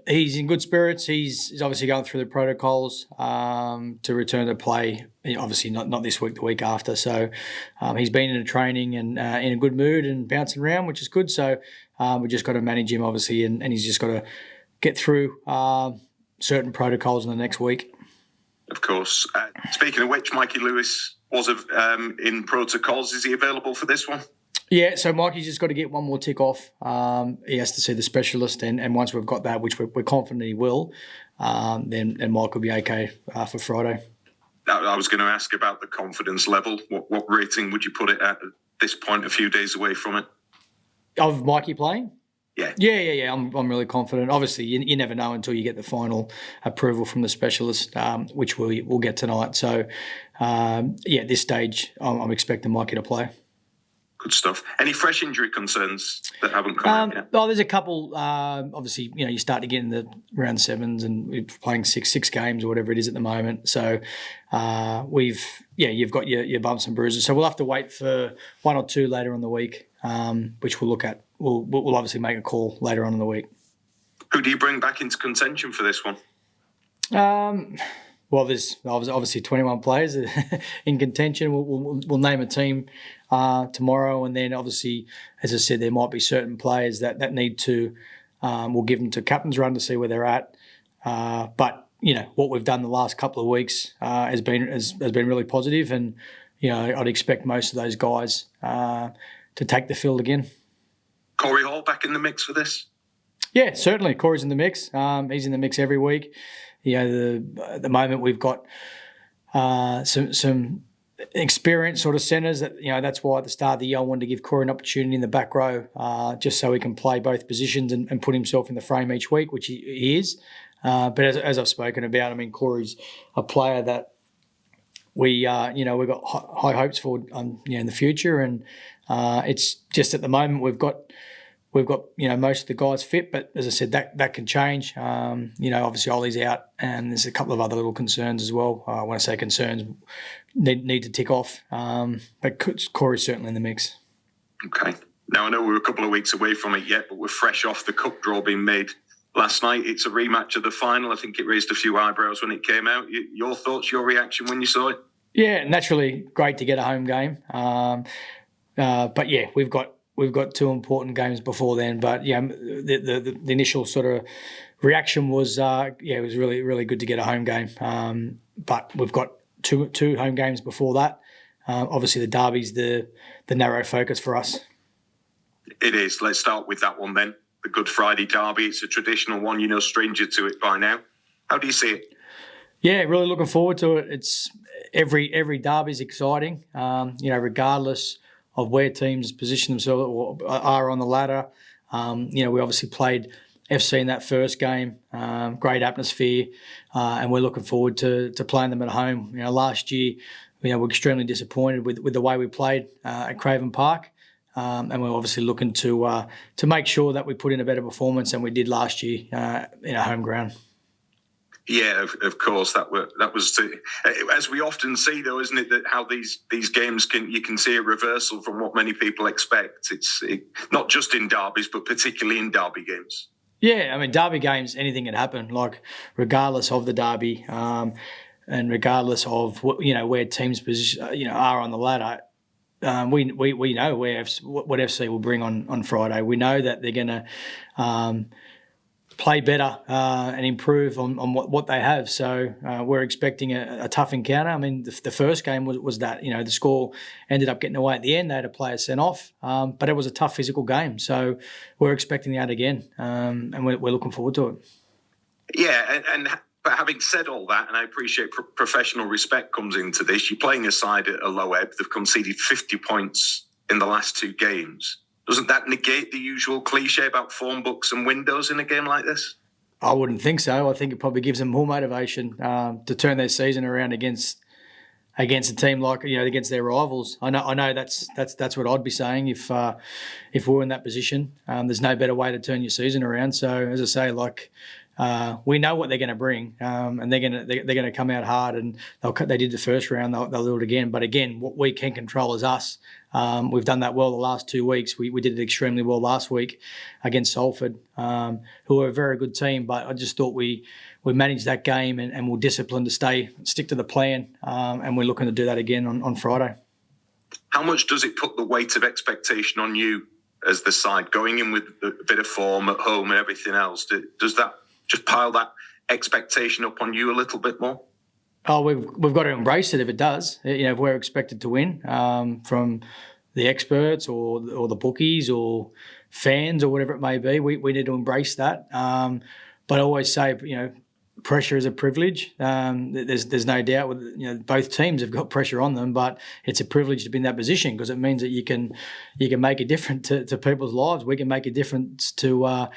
He's in good spirits. He's obviously going through the protocols to return to play. Obviously not this week, the week after. So he's been in a training and in a good mood and bouncing around, which is good. So we've just got to manage him, obviously, and he's just got to get through certain protocols in the next week. Of course. Speaking of which, Mikey Lewis was in protocols. Is he available for this one? Yeah, so Mikey's just got to get one more tick off. He has to see the specialist, and once we've got that, which we're confident he will, then Mike will be okay for Friday. I was going to ask about the confidence level. What rating would you put it at this point, a few days away from it? Of Mikey playing? Yeah. Yeah. I'm really confident. Obviously, you never know until you get the final approval from the specialist, which we'll get tonight. So, at this stage, I'm expecting Mikey to play. Good stuff. Any fresh injury concerns that haven't come out yet? Oh, there's a couple. Obviously, you start to get in the round sevens, and we're playing six games or whatever it is at the moment. So you've got your bumps and bruises. So we'll have to wait for one or two later on the week, which we'll look at. We'll obviously make a call later on in the week. Who do you bring back into contention for this one? Well, there's obviously 21 players in contention. We'll name a team tomorrow, and then obviously, as I said, there might be certain players that need to. We'll give them to captain's run to see where they're at. But what we've done the last couple of weeks has been really positive, and I'd expect most of those guys to take the field again. Corey Hall back in the mix for this? Yeah, certainly. Corey's in the mix. He's in the mix every week. At the moment we've got some experienced sort of centres that that's why at the start of the year I wanted to give Corey an opportunity in the back row, just so he can play both positions and put himself in the frame each week, which he is. But as I've spoken about, I mean, Corey's a player that we've got high hopes for in the future, and it's just at the moment we've got most of the guys fit, but as I said, that can change. Obviously Ollie's out, and there's a couple of other little concerns as well. When I say concerns, need to tick off. But Corey's certainly in the mix. Okay. Now I know we're a couple of weeks away from it yet, but we're fresh off the cup draw being made last night. It's a rematch of the final. I think it raised a few eyebrows when it came out. Your thoughts, your reaction when you saw it? Yeah, naturally great to get a home game. But yeah, we've got two important games before then, but the initial sort of reaction was it was really, really good to get a home game. But we've got two home games before that. Obviously the derby's the narrow focus for us. It is. Let's start with that one then. The Good Friday derby. It's a traditional one, stranger to it by now. How do you see it? Yeah, really looking forward to it. It's every derby's exciting. Regardless of where teams position themselves or are on the ladder. We obviously played FC in that first game, great atmosphere, and we're looking forward to playing them at home. Last year, we're extremely disappointed with the way we played at Craven Park, and we're obviously looking to make sure that we put in a better performance than we did last year in our home ground. Yeah, of course. That was as we often see, though, isn't it? That how these games you can see a reversal from what many people expect. It's not just in derbies, but particularly in derby games. Yeah, I mean, derby games, anything can happen. Like regardless of the derby, and regardless of where teams position, are on the ladder. We know what FC will bring on Friday. We know that they're going to play better and improve on what they have. So we're expecting a tough encounter. I mean, the first game was that, the score ended up getting away at the end. They had a player sent off, but it was a tough physical game. So we're expecting that again, and we're looking forward to it. Yeah, but having said all that, and I appreciate professional respect comes into this, you're playing a side at a low ebb. They've conceded 50 points in the last two games. Doesn't that negate the usual cliche about form books and windows in a game like this? I wouldn't think so. I think it probably gives them more motivation to turn their season around against a team like against their rivals. I know that's what I'd be saying if we're in that position. There's no better way to turn your season around. So as I say, we know what they're going to bring, and they're going to come out hard. And they did the first round; they'll do it again. But again, what we can control is us. We've done that well the last 2 weeks. We did it extremely well last week against Salford, who are a very good team. But I just thought we managed that game and we're disciplined to stick to the plan, and we're looking to do that again on Friday. How much does it put the weight of expectation on you as the side going in with a bit of form at home and everything else? Does that just pile that expectation up on you a little bit more? Oh, we've got to embrace it if it does. If we're expected to win from the experts or the bookies or fans or whatever it may be, we need to embrace that. But I always say, pressure is a privilege. There's no doubt with both teams have got pressure on them, but it's a privilege to be in that position because it means that you can make a difference to people's lives. We can make a difference to our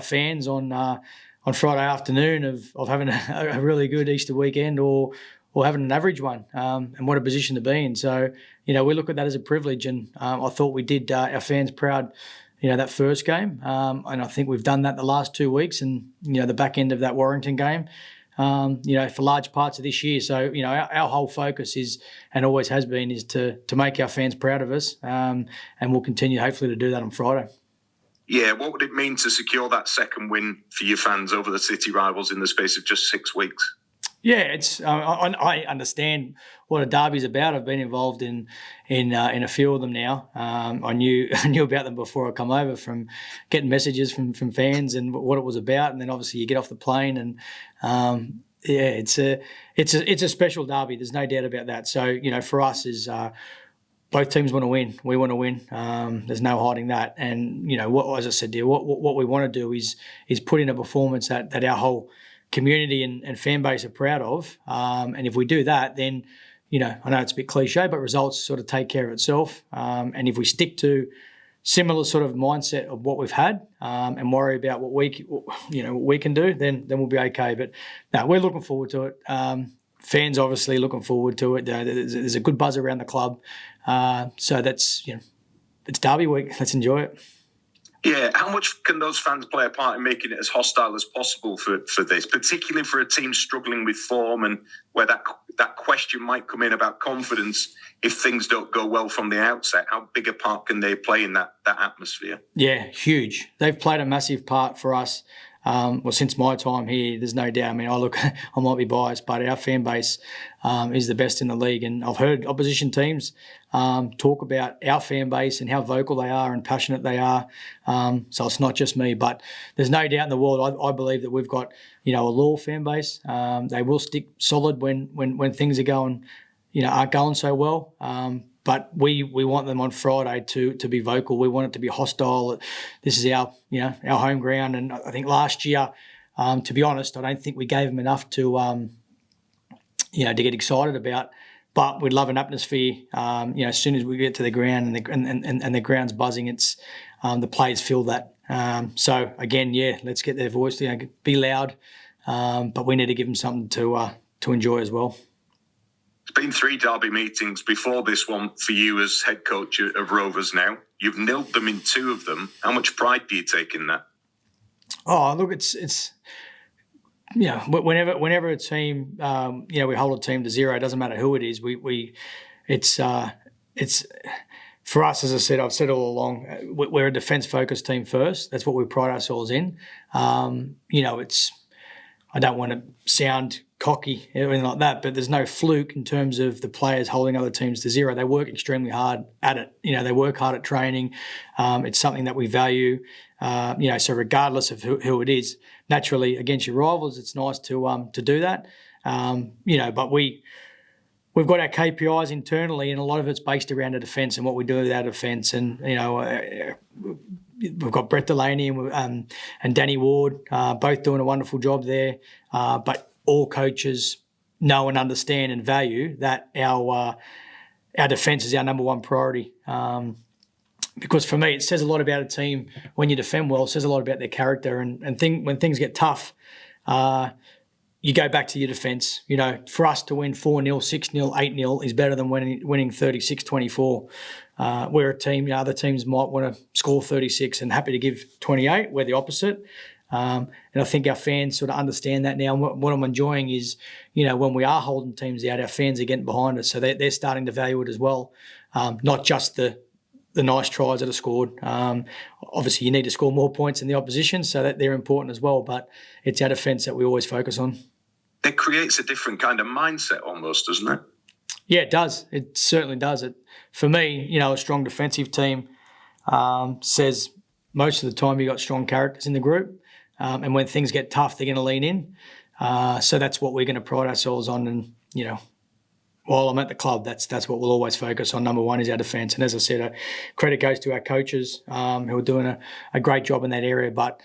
fans on Friday afternoon of having a really good Easter weekend or having an average one, and what a position to be in. So we look at that as a privilege, and I thought we did our fans proud. That first game, and I think we've done that the last 2 weeks, and the back end of that Warrington game, for large parts of this year. So our whole focus is, and always has been, is to make our fans proud of us, and we'll continue hopefully to do that on Friday. Yeah, what would it mean to secure that second win for your fans over the city rivals in the space of just 6 weeks? Yeah, it's. I understand what a derby's about. I've been involved in a few of them now. I knew about them before I come over, from getting messages from fans and what it was about, and then obviously you get off the plane and it's a special derby. There's no doubt about that. So for us is. Both teams want to win. We want to win. There's no hiding that. And as I said, what we want to do is put in a performance that our whole community and fan base are proud of. And if we do that, then I know it's a bit cliche, but results sort of take care of itself. And if we stick to similar sort of mindset of what we've had and worry about what we can do, then we'll be okay. But no, we're looking forward to it. Fans obviously looking forward to it. There's a good buzz around the club. So that's, it's derby week. Let's enjoy it. Yeah, how much can those fans play a part in making it as hostile as possible for this, particularly for a team struggling with form and where that question might come in about confidence if things don't go well from the outset? How big a part can they play in that atmosphere? Yeah, huge. They've played a massive part for us. Since my time here, there's no doubt. I mean, I might be biased, but our fan base is the best in the league. And I've heard opposition teams talk about our fan base and how vocal they are and passionate they are. So it's not just me, but there's no doubt in the world. I believe that we've got, a loyal fan base. They will stick solid when things are going, aren't going so well. But we want them on Friday to be vocal. We want it to be hostile. This is our home ground. And I think last year, to be honest, I don't think we gave them enough to get excited about. But we'd love an atmosphere. As soon as we get to the ground and the ground's buzzing, it's the players feel that. So again, let's get their voice. Be loud. But we need to give them something to enjoy as well. It's been 3 derby meetings before this one for you as head coach of Rovers now. You've nilled them in 2 of them. How much pride do you take in that? Oh, look, it's whenever a team, we hold a team to 0, it doesn't matter who it is. It's for us, as I said, I've said all along, we're a defence-focused team first. That's what we pride ourselves in. I don't want to sound cocky or anything like that, but there's no fluke in terms of the players holding other teams to 0. They work extremely hard at it. They work hard at training. It's something that we value. So regardless of who it is, naturally against your rivals, it's nice to do that. But we've got our KPIs internally, and a lot of it's based around the defence and what we do with our defence. And we've got Brett Delaney and Danny Ward, both doing a wonderful job there. But all coaches know and understand and value that our defence is our number one priority. Because for me, it says a lot about a team when you defend well. It says a lot about their character. And when things get tough, you go back to your defence. For us to win 4-0, 6-0, 8-0 is better than winning 36-24. We're a team, other teams might want to score 36 and happy to give 28. We're the opposite. And I think our fans sort of understand that now. And what I'm enjoying is, when we are holding teams out, our fans are getting behind us. So they're starting to value it as well. Not just the nice tries that are scored. Obviously, you need to score more points than the opposition, so that they're important as well. But it's our defence that we always focus on. It creates a different kind of mindset almost, doesn't it? Yeah, it does. It certainly does. For me, a strong defensive team says most of the time you've got strong characters in the group. And when things get tough, they're going to lean in. So that's what we're going to pride ourselves on. And, while I'm at the club, that's what we'll always focus on. Number one is our defence. And as I said, credit goes to our coaches who are doing a great job in that area. But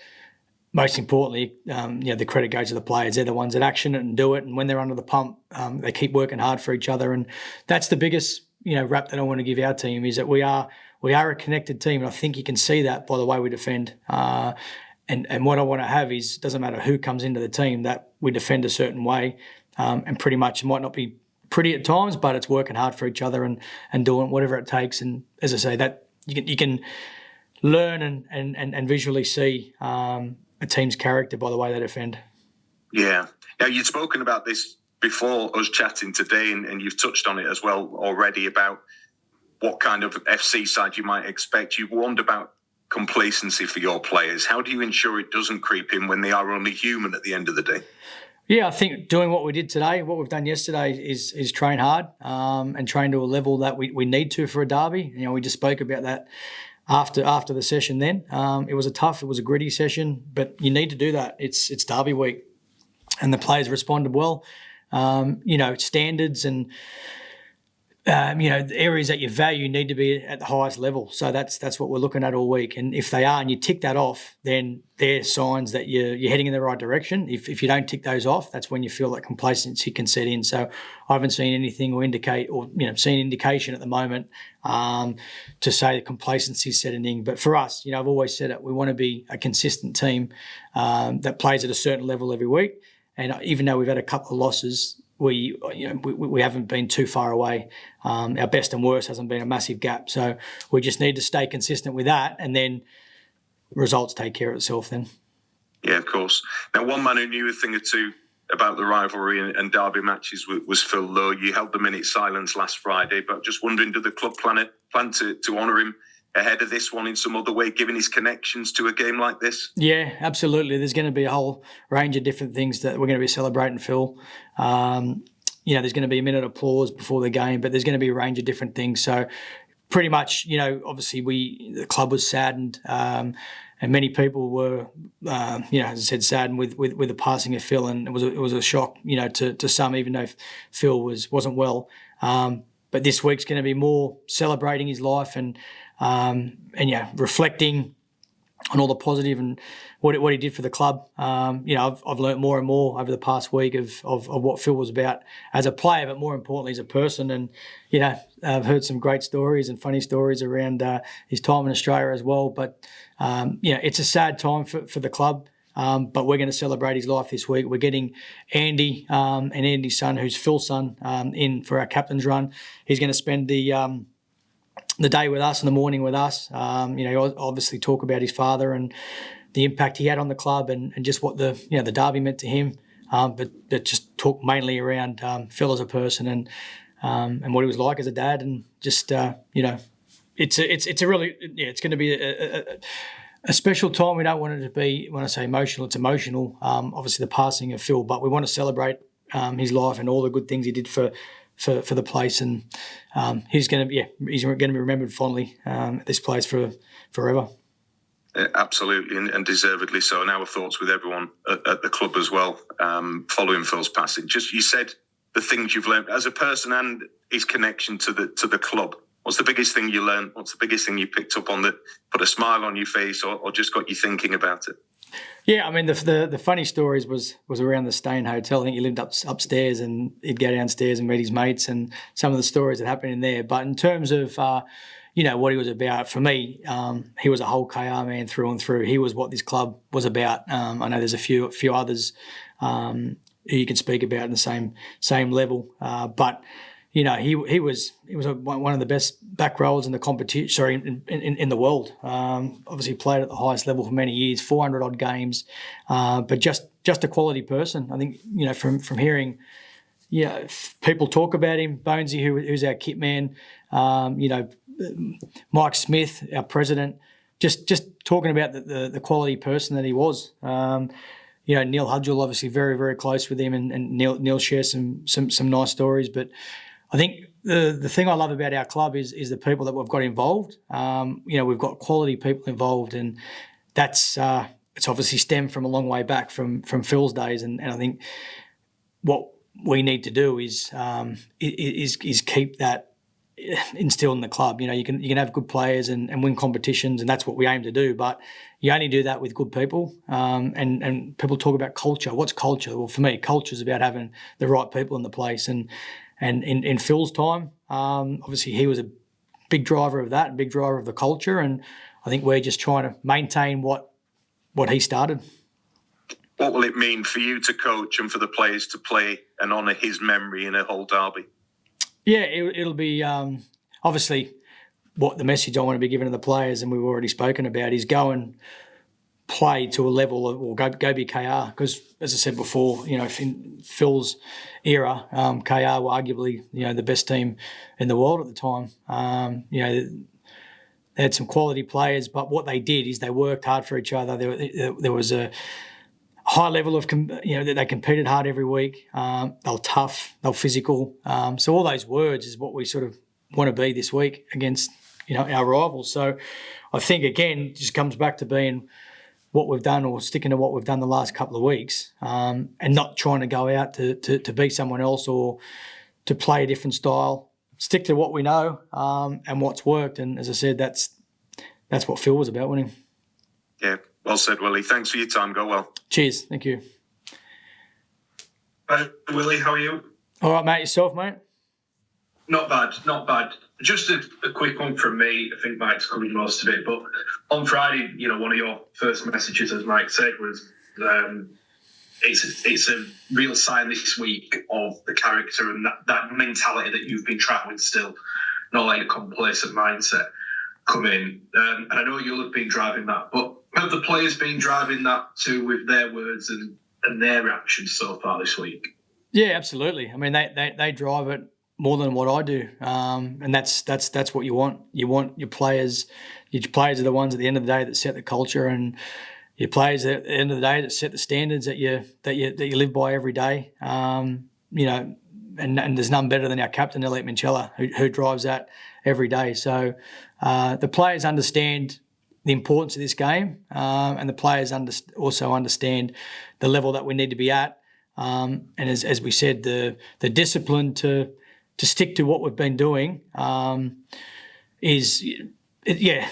most importantly, the credit goes to the players. They're the ones that action it and do it. And when they're under the pump, they keep working hard for each other. And that's the biggest, rap that I want to give our team is that we are a connected team. And I think you can see that by the way we defend. And what I want to have is, doesn't matter who comes into the team, that we defend a certain way. And pretty much it might not be pretty at times, but it's working hard for each other and doing whatever it takes. And as I say, that you can learn and visually see a team's character by the way they defend. Yeah. Now, you'd spoken about this before us chatting today, and you've touched on it as well already about what kind of FC side you might expect. You've warned about complacency for your players. How do you ensure it doesn't creep in when they are only human at the end of the day? Yeah, I think doing what we did today, what we've done yesterday is train hard and train to a level that we need to for a derby. We just spoke about that after the session then. It was a gritty session, but you need to do that. It's derby week and the players responded well. Standards and the areas that you value need to be at the highest level. So that's what we're looking at all week. And if they are, and you tick that off, then they're signs that you're heading in the right direction. If you don't tick those off, that's when you feel that complacency can set in. So I haven't seen anything seen indication at the moment to say that complacency is setting in. But for us, I've always said it, we want to be a consistent team that plays at a certain level every week. And even though we've had a couple of losses, we haven't been too far away. Our best and worst hasn't been a massive gap. So we just need to stay consistent with that, and then results take care of itself then. Yeah, of course. Now, one man who knew a thing or two about the rivalry and derby matches was Phil Lowe. You held the minute silence last Friday, but just wondering, do the club plan to honour him ahead of this one in some other way, given his connections to a game like this? Yeah, absolutely. There's going to be a whole range of different things that we're going to be celebrating, Phil. There's going to be a minute of applause before the game, but there's going to be a range of different things. So pretty much, obviously the club was saddened and many people were, as I said, saddened with the passing of Phil, and it was a shock, to some, even though Phil wasn't well. But this week's going to be more celebrating his life and reflecting on all the positive and what he did for the club. I've learnt more and more over the past week of what Phil was about as a player, but more importantly as a person. And I've heard some great stories and funny stories around his time in Australia as well. But it's a sad time for the club. But we're going to celebrate his life this week. We're getting Andy and Andy's son, who's Phil's son, in for our captain's run. He's going to spend the day with us and the morning with us. Obviously talk about his father and the impact he had on the club and just what the derby meant to him. But just talk mainly around Phil as a person and what he was like as a dad, and just it's going to be a special time. We don't want it to be, when I say emotional, it's emotional. Obviously the passing of Phil, but we want to celebrate his life and all the good things he did for the place, and he's going to be remembered fondly at this place forever. Absolutely, and deservedly so. And our thoughts with everyone at the club as well, following Phil's passing. Just, you said the things you've learned as a person and his connection to the club. What's the biggest thing you learned? What's the biggest thing you picked up on that put a smile on your face or just got you thinking about it? Yeah, I mean, the funny stories was around the Stain Hotel. I think he lived upstairs and he'd go downstairs and meet his mates and some of the stories that happened in there. But in terms of, what he was about, for me, he was a whole KR man through and through. He was what this club was about. I know there's a few others who you can speak about in the same level. But he was one of the best back rowers in the competition. Sorry, in the world. Obviously played at the highest level for many years, 400 odd games, but just a quality person. I think from hearing people talk about him, Bonesy, who's our kit man, Mike Smith, our president, just talking about the quality person that he was. Neil Hudgell, obviously very, very close with him, and Neil shares some nice stories. But I think the thing I love about our club is the people that we've got involved. We've got quality people involved, and that's it's obviously stemmed from a long way back from Phil's days. And I think what we need to do is keep that instilled in the club. You can have good players and win competitions, and that's what we aim to do. But you only do that with good people. And people talk about culture. What's culture? Well, for me, culture is about having the right people in the place. And in Phil's time, obviously he was a big driver of that, and big driver of the culture. And I think we're just trying to maintain what he started. What will it mean for you to coach and for the players to play and honour his memory in a whole derby? Yeah, it'll be obviously what the message I want to be giving to the players, and we've already spoken about, is go and play to a level of, or go be KR, because as I said before, in Phil's era, KR were arguably the best team in the world at the time. They had some quality players, but what they did is they worked hard for each other. There was a high level of, they competed hard every week. They were tough, they were physical. So all those words is what we sort of want to be this week against, our rivals. So I think, again, it just comes back to being what we've done, or sticking to what we've done the last couple of weeks, and not trying to go out to be someone else or to play a different style. Stick to what we know and what's worked. And as I said, that's what Phil was about, wasn't he? Yeah. Well said, Willie. Thanks for your time. Go well. Cheers. Thank you. Willie, how are you? All right, mate. Yourself, mate? Not bad. Just a quick one from me. I think Mike's covered most of it. But on Friday, one of your first messages, as Mike said, was it's a real sign this week of the character and that mentality that you've been trapped with still, not like a complacent mindset come in. And I know you'll have been driving that, but have the players been driving that too with their words and their actions so far this week? Yeah, absolutely. I mean, they drive it more than what I do, and that's what you want. You want your players. Your players are the ones at the end of the day that set the culture, and your players at the end of the day that set the standards that you live by every day. And there's none better than our captain, Elliot Minchella, who drives that every day. So the players understand the importance of this game, and the players also understand the level that we need to be at. And as we said, the discipline to stick to what we've been doing is,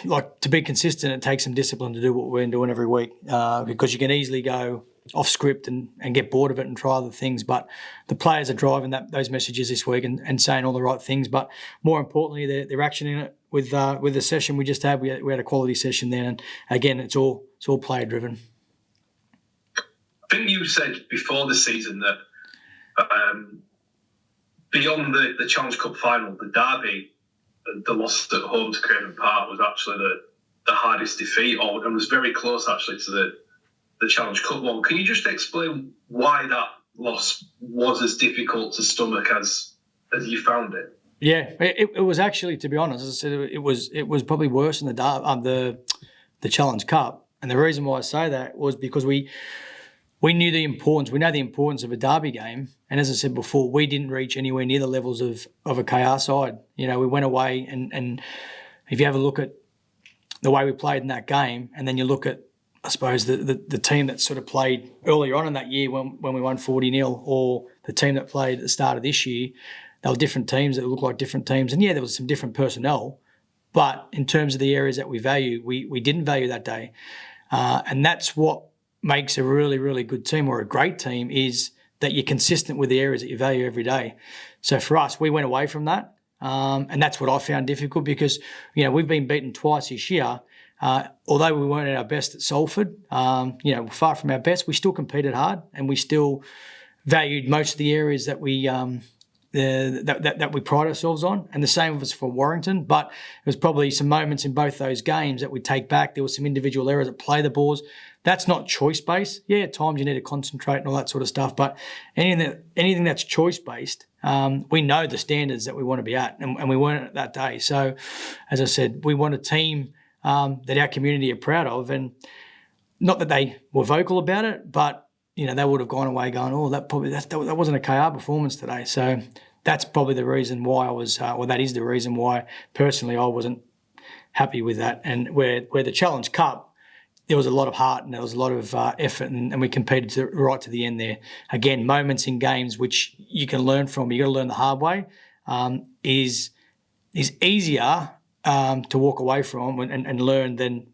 like to be consistent. It takes some discipline to do what we're doing every week, because you can easily go off script and get bored of it and try other things. But the players are driving those messages this week and saying all the right things. But more importantly, they're actioning it with the session we just had. We had a quality session then, and again, it's all player driven. I think you said before the season that beyond the Challenge Cup final, the derby, the loss at home to Craven Park was actually the hardest defeat, and was very close actually to the Challenge Cup one. Can you just explain why that loss was as difficult to stomach as you found it? Yeah, it was actually, to be honest, as I said, it was probably worse than the Challenge Cup. And the reason why I say that was because we know the importance of a derby game. And as I said before, we didn't reach anywhere near the levels of a KR side. We went away, and if you have a look at the way we played in that game, and then you look at, I suppose, the team that sort of played earlier on in that year when we won 40-0, or the team that played at the start of this year, they were different teams that looked like different teams. And yeah, there was some different personnel, but in terms of the areas that we value, we didn't value that day. And that's what makes a really, really good team, or a great team, is that you're consistent with the areas that you value every day. So for us, we went away from that. And that's what I found difficult, because, we've been beaten twice this year. Although we weren't at our best at Salford, far from our best, we still competed hard, and we still valued most of the areas that we that we pride ourselves on, and the same was for Warrington. But there was probably some moments in both those games that we take back. There were some individual errors at play the balls. That's not choice-based. Yeah, at times you need to concentrate and all that sort of stuff, but anything that's choice-based, we know the standards that we want to be at, and we weren't at that day. So, as I said, we want a team that our community are proud of, and not that they were vocal about it, but they would have gone away going, oh, that wasn't a KR performance today. So that's probably the reason why that is the reason why personally I wasn't happy with that. And where the Challenge Cup, there was a lot of heart and there was a lot of effort, and we competed right to the end there. Again, moments in games which you can learn from, you got to learn the hard way, is easier to walk away from and learn than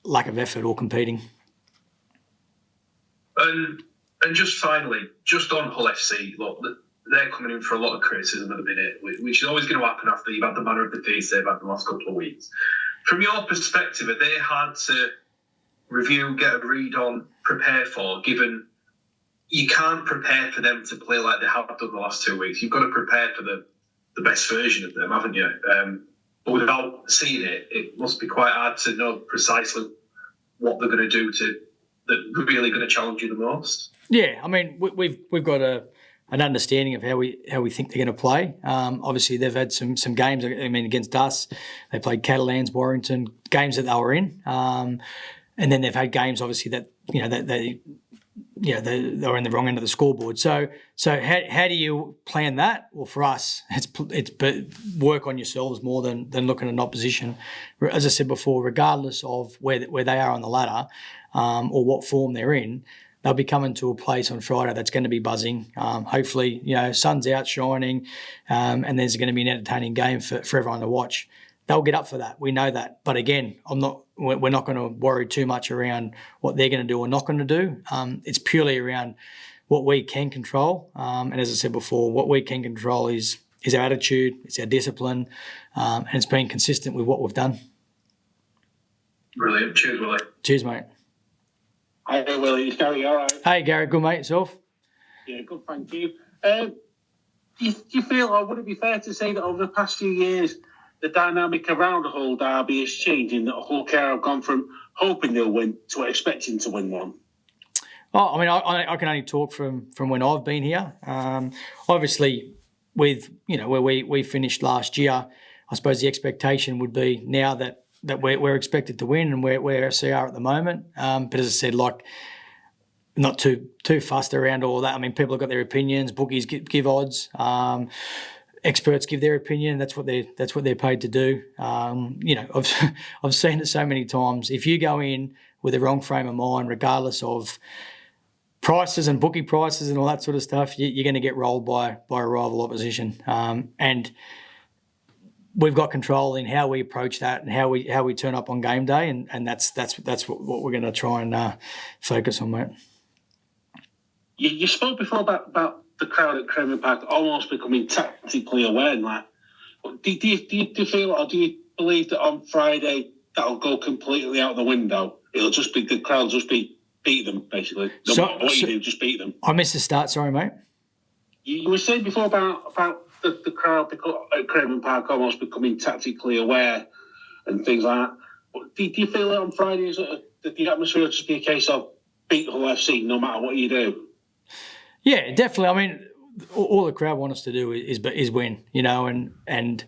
lack of effort or competing. And just finally, just on Hull FC, look, they're coming in for a lot of criticism at the minute, which is always going to happen after you've had the manner of the defeats they've had the last couple of weeks. From your perspective, are they hard to review, get a read on, prepare for, given you can't prepare for them to play like they have done the last 2 weeks? You've got to prepare for the best version of them, haven't you? But without seeing it, it must be quite hard to know precisely what they're going to do that really going to challenge you the most. Yeah, I mean, we've got an understanding of how we think they're going to play. Obviously, they've had some games. I mean, against us, they played Catalans, Warrington, games that they were in, and then they've had games, obviously, that they were in the wrong end of the scoreboard. So how do you plan that? Well, for us, it's work on yourselves more than looking at an opposition. As I said before, regardless of where they are on the ladder or what form they're in, they'll be coming to a place on Friday that's going to be buzzing. Hopefully, sun's out shining, and there's going to be an entertaining game for everyone to watch. They'll get up for that. We know that. But again, we're not going to worry too much around what they're going to do or not going to do. It's purely around what we can control. And as I said before, what we can control is our attitude, it's our discipline, and it's being consistent with what we've done. Brilliant. Cheers, Willie. Cheers, mate. Hi, Willie. It's Gary. All right. Hey, Gary. Good, mate. Yourself? Yeah, good. Thank you. Do you feel, or would it be fair to say that over the past few years, the dynamic around the whole derby is changing, that Hull care have gone from hoping they'll win to expecting to win one? Oh, I mean, I can only talk from when I've been here. Obviously, with where we finished last year, I suppose the expectation would be now that we're expected to win and where FC are at the moment. But as I said, not too fussed around all that. I mean, people have got their opinions. Bookies give odds. Experts give their opinion. That's what they're paid to do. I've seen it so many times. If you go in with the wrong frame of mind, regardless of prices and bookie prices and all that sort of stuff, you're going to get rolled by a rival opposition. And we've got control in how we approach that and how we turn up on game day, and that's what we're going to try and focus on, mate. You spoke before about the crowd at Craven Park almost becoming tactically aware. Do you feel, or do you believe that on Friday that'll go completely out the window? It'll just be the crowd beat them, basically. No matter what you do, just beat them. I missed the start. Sorry, mate. You were saying before about the crowd at Craven Park almost becoming tactically aware and things like that. Do you feel that on Friday that the atmosphere will just be a case of beat Hull FC no matter what you do? Yeah, definitely. I mean, all the crowd want us to do is win, and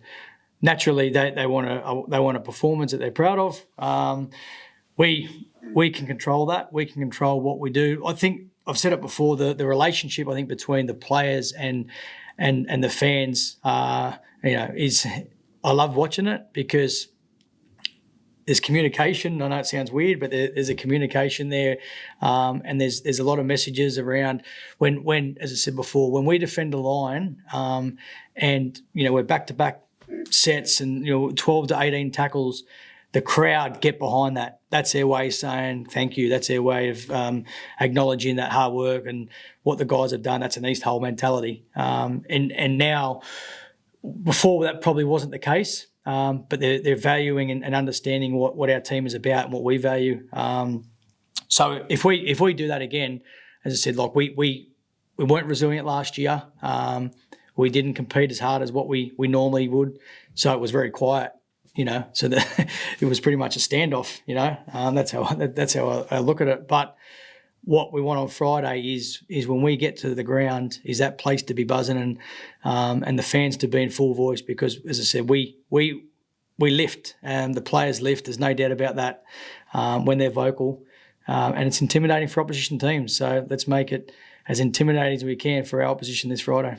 naturally they want a performance that they're proud of. We can control that. We can control what we do. I think I've said it before. The relationship, I think, between the players and the fans, is, I love watching it because there's communication. I know it sounds weird, but there's a communication there, and there's a lot of messages around when, as I said before, when we defend a line, and we're back-to-back sets and 12 to 18 tackles, the crowd get behind that. That's their way of saying thank you. That's their way of acknowledging that hard work and what the guys have done. That's an East Hull mentality. And now, before that probably wasn't the case, but they're valuing and understanding what our team is about and what we value. So if we do that again, as I said, we weren't resilient last year. we didn't compete as hard as what we normally would. So it was very quiet, so it was pretty much a standoff, that's how I look at it. But what we want on Friday is when we get to the ground, is that place to be buzzing and the fans to be in full voice, because, as I said, we lift, the players lift. There's no doubt about that when they're vocal, and it's intimidating for opposition teams. So let's make it as intimidating as we can for our opposition this Friday.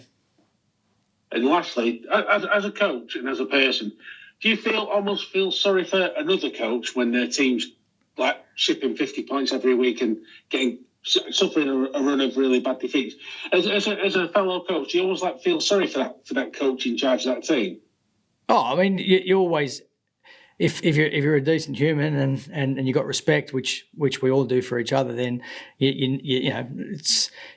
And lastly, as a coach and as a person, do you almost feel sorry for another coach when their team's like shipping 50 points every week and suffering a run of really bad defeats? As a fellow coach, do you always feel sorry for that coach in charge of that team? Oh, I mean, you always, if you're a decent human and you got respect, which we all do for each other, then you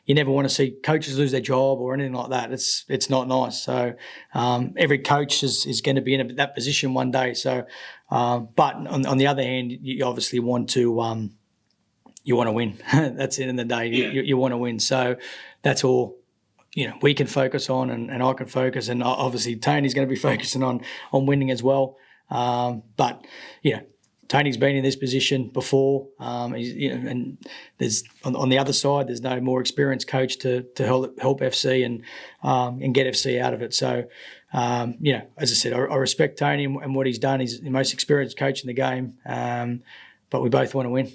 never want to see coaches lose their job or anything like that. It's not nice. So every coach is going to be in that position one day. So, but on the other hand, you obviously want to win. That's the end of the day. Yeah. You want to win. So that's all we can focus on, and I can focus, and obviously Tony's going to be focusing on winning as well. But Tony's been in this position before, and there's on the other side, there's no more experienced coach to help FC and get FC out of it. So, as I said, I respect Tony and what he's done. He's the most experienced coach in the game, but we both want to win.